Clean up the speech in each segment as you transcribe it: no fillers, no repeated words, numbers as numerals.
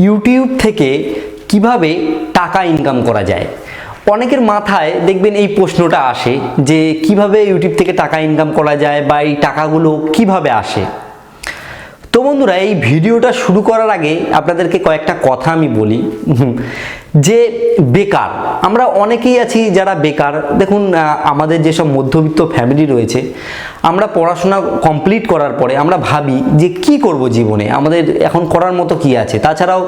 YouTube থেকে কিভাবে টাকা ইনকাম করা যায়। অনেকের মাথায় দেখবেন এই প্রশ্নটা আসে যে কিভাবে ইউটিউব থেকে টাকা ইনকাম করা যায় বা এই টাকাগুলো কিভাবে আসে। তো বন্ধুরা, এই ভিডিওটা শুরু করার আগে আপনাদেরকে কয়েকটা কথা আমি বলি যে বেকার আমরা অনেকেই আছি যারা বেকার। দেখুন, আমাদের যেসব মধ্যবিত্ত ফ্যামিলি রয়েছে, আমরা পড়াশোনা কমপ্লিট করার পরে আমরা ভাবি যে কি করব জীবনে, আমাদের এখন করার মতো কি আছে। তাছাড়াও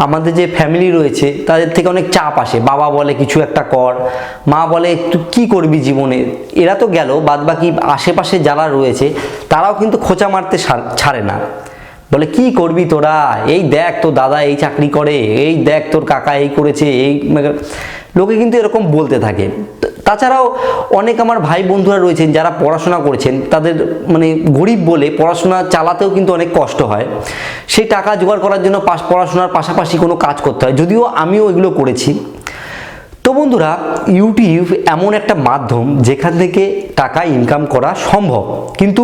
আমাদের যে ফ্যামিলি রয়েছে তাদের থেকে অনেক চাপ আসে, বাবা বলে কিছু একটা কর, মা বলে একটু কি করবি জীবনে। এরা তো গেল, বাদ বাকি আশেপাশে যারা রয়েছে তারাও কিন্তু খোঁচা মারতে ছাড়ে না, বলে কি করবি তোরা, এই দেখ তোর দাদা এই চাকরি করে, এই দেখ তোর কাকা এই করেছে, এই লোকে কিন্তু এরকম বলতে থাকে। তাছাড়াও অনেক আমার ভাই বন্ধুরা রয়েছেন যারা পড়াশোনা করেছেন, তাদের গরিব বলে পড়াশোনা চালাতেও কিন্তু অনেক কষ্ট হয়। সেই টাকা জোগাড় করার জন্য পড়াশোনার পাশাপাশি কোনো কাজ করতে হয়, যদিও আমিও এগুলো করেছি। তো বন্ধুরা, ইউটিউব এমন একটা মাধ্যম যেখান থেকে টাকা ইনকাম করা সম্ভব, কিন্তু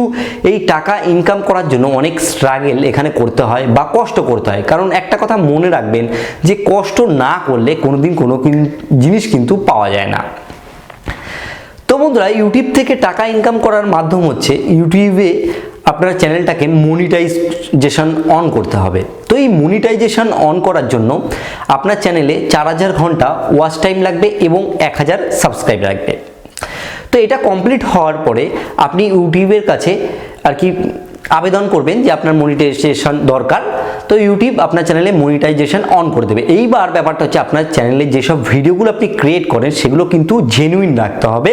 এই টাকা ইনকাম করার জন্য অনেক স্ট্রাগল এখানে করতে হয় বা কষ্ট করতে হয়। কারণ একটা কথা মনে রাখবেন যে কষ্ট না করলে কোনোদিন কোনো জিনিস কিন্তু পাওয়া যায় না। তো বন্ধুরা, ইউটিউব থেকে টাকা ইনকাম করার মাধ্যম হচ্ছে ইউটিউবে আপনার চ্যানেলটাকে মনিটাইজেশন অন করতে হবে। তো এই মনিটাইজেশন অন করার জন্য আপনার চ্যানেলে 4000 ঘন্টা ওয়াচ টাইম লাগবে এবং 1000 সাবস্ক্রাইব লাগবে। তো এটা কমপ্লিট হওয়ার পরে আপনি ইউটিউবের কাছে আবেদন করবেন যে আপনার মনিটাইজেশন দরকার। তো ইউটিউব আপনার চ্যানেলে মনিটাইজেশন অন করে দেবে। এইবার ব্যাপারটা হচ্ছে আপনার চ্যানেলে যেসব ভিডিওগুলো আপনি ক্রিয়েট করেন সেগুলো কিন্তু জেনুইন রাখতে হবে,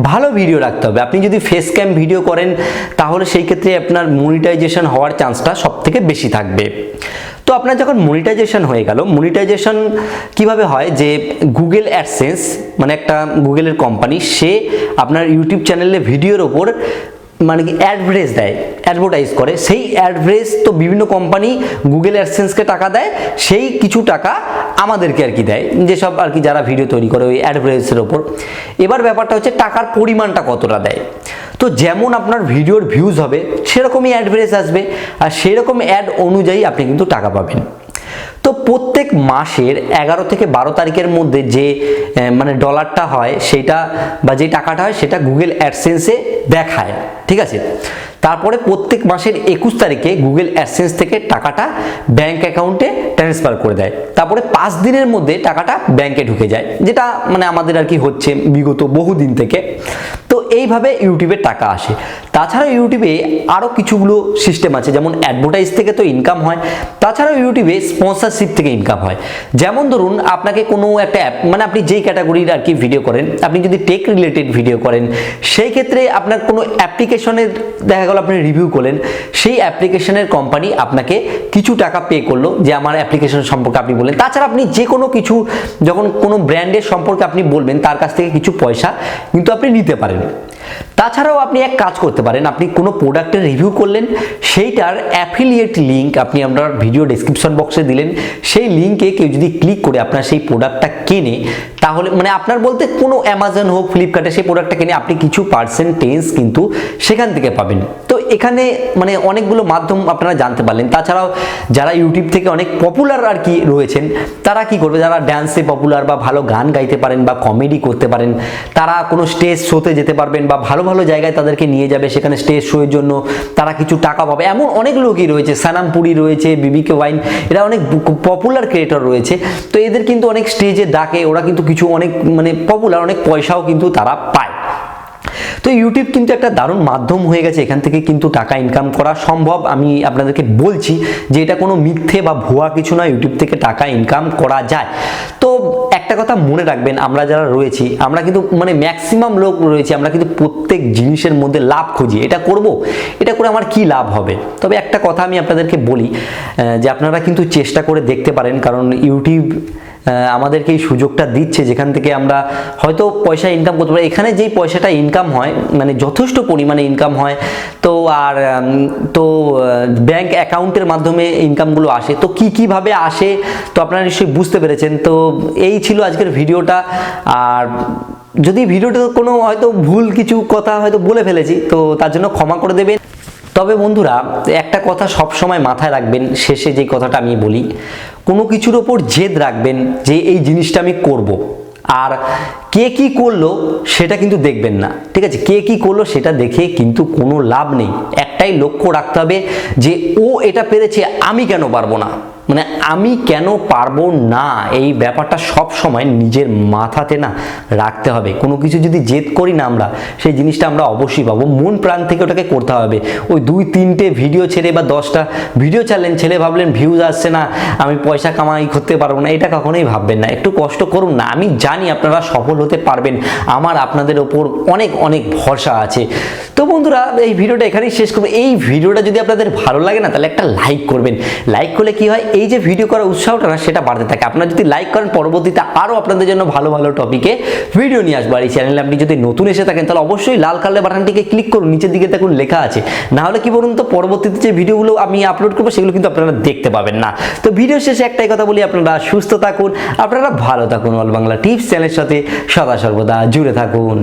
ভালো ভিডিও রাখতে হবে। আপনি যদি ফেস ক্যাম ভিডিও করেন তাহলে সেই ক্ষেত্রে আপনার মনিটাইজেশন হওয়ার চান্সটা সবথেকে বেশি থাকবে। তো আপনার যখন মনিটাইজেশন হয়ে গেল, মনিটাইজেশন কিভাবে হয় যে গুগল অ্যাডসেন্স একটা গুগলের কোম্পানি, সে আপনার ইউটিউব চ্যানেলে ভিডিওর ওপর অ্যাডভার্টাইজ দেয়, অ্যাডভার্টাইজ করে। সেই অ্যাডভার্টাইজ তো বিভিন্ন কোম্পানি গুগল অ্যাডসেন্সকে টাকা দেয়, সেই কিছু টাকা আমাদেরকে দেয়, যেসব যারা ভিডিও তৈরি করে ওই অ্যাডভার্টাইজের ওপর। এবার ব্যাপারটা হচ্ছে টাকার পরিমাণটা কতটা দেয়। তো যেমন আপনার ভিডিওর ভিউজ হবে সেরকমই অ্যাডভার্টাইজ আসবে, আর সেরকম অ্যাড অনুযায়ী আপনি কিন্তু টাকা পাবেন। তো প্রত্যেক মাসের 11 থেকে 12 তারিখের মধ্যে যে ডলারটা হয় সেটা বা যে টাকাটা হয় সেটা গুগল অ্যাডসেন্সে দেখায়, ঠিক আছে। তারপরে প্রত্যেক মাসের 21 তারিখে গুগল অ্যাডসেন্স থেকে টাকাটা ব্যাংক অ্যাকাউন্টে ট্রান্সফার করে দেয়। তারপরে 5 দিনের মধ্যে টাকাটা ব্যাংকে ঢুকে যায়, যেটা আমাদের হচ্ছে বিগত বহুদিন থেকে। তো এইভাবে ইউটিউবে টাকা আসে। তাছাড়া ইউটিউবে আরও কিছুগুলো সিস্টেম আছে, যেমন অ্যাডভার্টাইজ থেকে তো ইনকাম হয়, তাছাড়াও ইউটিউবে স্পন্সরশিপ থেকে ইনকাম হয়। যেমন ধরুন, আপনাকে কোনো একটা অ্যাপ আপনি যেই ক্যাটাগরির ভিডিও করেন, আপনি যদি টেক রিলেটেড ভিডিও করেন, সেই ক্ষেত্রে আপনার কোনো অ্যাপ্লিকেশনের দেখা গেল আপনি রিভিউ করলেন, সেই অ্যাপ্লিকেশনের কোম্পানি আপনাকে কিছু টাকা পে করলো যে আমার অ্যাপ্লিকেশন সম্পর্কে আপনি বললেন। তাছাড়া আপনি যে কোনো কিছু যখন কোনো ব্র্যান্ডের সম্পর্কে আপনি বলবেন, তার কাছ থেকে কিছু পয়সা কিন্তু আপনি নিতে পারেন। তাছাড়াও আপনি এক কাজ করতে পারেন, আপনি কোনো প্রোডাক্টের রিভিউ করলেন, সেইটার অ্যাফিলিয়েট লিঙ্ক আপনি আপনার ভিডিও ডেসক্রিপশন বক্সে দিলেন। সেই লিঙ্কে কেউ যদি ক্লিক করে আপনার সেই প্রোডাক্টটা কেনে, তাহলে আপনার বলতে কোনো অ্যামাজন হোক, ফ্লিপকার্টে সেই প্রোডাক্টটা কিনে আপনি কিছু পার্সেন্টেজ কিন্তু সেখান থেকে পাবেন। তো এখানে অনেকগুলো মাধ্যম আপনারা জানতে পারলেন। তাছাড়াও যারা ইউটিউব থেকে অনেক পপুলার রয়েছেন, তারা কি করবে, যারা ড্যান্সে পপুলার বা ভালো গান গাইতে পারেন বা কমেডি করতে পারেন, তারা কোনো স্টেজ শোতে যেতে পারবেন বা ভালো ভালো জায়গায় তাদেরকে নিয়ে যাবে, সেখানে স্টেজ শোয়ের জন্য তারা কিছু টাকা পাবে। এমন অনেক লোকই রয়েছে, সানামপুরি রয়েছে, বিবিকে ওয়াইন, এরা অনেক পপুলার ক্রিয়েটর রয়েছে। তো এদের কিন্তু অনেক স্টেজে ডাকে, ওরা কিন্তু কিছু অনেক পপুলার, অনেক পয়সাও কিন্তু তারা পায়। তো ইউটিউব কিন্তু একটা দারুণ মাধ্যম হয়ে গেছে, এখান থেকে কিন্তু টাকা ইনকাম করা সম্ভব। আমি আপনাদেরকে বলছি যে এটা কোনো মিথ্যে বা ভুয়া কিছু না, ইউটিউব থেকে টাকা ইনকাম করা যায়। তো একটা কথা মনে রাখবেন, আমরা যারা রয়েছি, আমরা কিন্তু ম্যাক্সিমাম লোক রয়েছে, আমরা কিন্তু প্রত্যেক জিনিসের মধ্যে লাভ খুঁজি। এটা করব, এটা করে আমার কি লাভ হবে। তবে একটা কথা আমি আপনাদেরকে বলি যে আপনারা কিন্তু চেষ্টা করে দেখতে পারেন, কারণ ইউটিউব আমাদেরকে এই সুযোগটা দিচ্ছে যেখান থেকে আমরা হয়তো পয়সা ইনকাম করতে পারি। এখানে যেই পয়সাটা ইনকাম হয় যথেষ্ট পরিমাণে ইনকাম হয়। তো আর ব্যাংক অ্যাকাউন্টের মাধ্যমে ইনকামগুলো আসে। তো কিভাবে আসে তো আপনারা নিশ্চয়ই বুঝতে পেরেছেন। তো এই ছিল আজকের ভিডিওটা। আর যদি ভিডিওটা কোনো হয়তো ভুল কিছু কথা হয়তো বলে ফেলেছি, তো তার জন্য ক্ষমা করে দেবেন। তবে বন্ধুরা একটা কথা সব সময় মাথায় রাখবেন, শেষে যে কথাটা আমি বলি, কোনো কিছুর ওপর জেদ রাখবেন যে এই জিনিসটা আমি করব, আর কে কি করলো সেটা কিন্তু দেখবেন না, ঠিক আছে? কে কি করলো সেটা দেখে কিন্তু কোনো লাভ নেই। একটাই লক্ষ্য রাখতে হবে যে ও এটা পেরেছে, আমি কেন পারবো না, মানে আমি কেন পারবো না, এই ব্যাপারটা সব সময় নিজের মাথাতে না রাখতে হবে। কোনো কিছু যদি জেদ করি না আমরা, সেই জিনিসটা আমরা অবশ্যই পাবো। মন প্রাণ থেকে ওটাকে করতে হবে। ওই 2-3টে ভিডিও ছেড়ে বা 10টা ভিডিও ছাড়লেন, ছেলে ভাবলেন ভিউজ আসছে না, আমি পয়সা কামাই করতে পারবো না, এটা কখনোই ভাববেন না। একটু কষ্ট করুন না, আমি জানি আপনারা সফল হতে পারবেন, আমার আপনাদের ওপর অনেক অনেক ভরসা আছে। তো বন্ধুরা এই ভিডিওটা এখানেই শেষ করবো। এই ভিডিওটা যদি আপনাদের ভালো লাগে না, তাহলে একটা লাইক করবেন। লাইক করলে কি হয়, এই যে ভিডিও করার উৎসাহটা না সেটা বাড়তে থাকে। আপনারা যদি লাইক করেন, পরবর্তীতে আরও আপনাদের জন্য ভালো ভালো টপিকে ভিডিও নিয়ে আসবো। আর এই চ্যানেলে আপনি যদি নতুন এসে থাকেন, তাহলে অবশ্যই লাল কালারের বাটনটিকে ক্লিক করুন, নিচের দিকে দেখুন লেখা আছে। না হলে কি বলুন তো, পরবর্তীতে যে ভিডিওগুলো আমি আপলোড করবো সেগুলো কিন্তু আপনারা দেখতে পাবেন না। তো ভিডিও শেষে একটাই কথা বলি, আপনারা সুস্থ থাকুন, আপনারা ভালো থাকুন। অল বাংলা টিপস চ্যানেলের সাথে সদা সর্বদা জুড়ে থাকুন।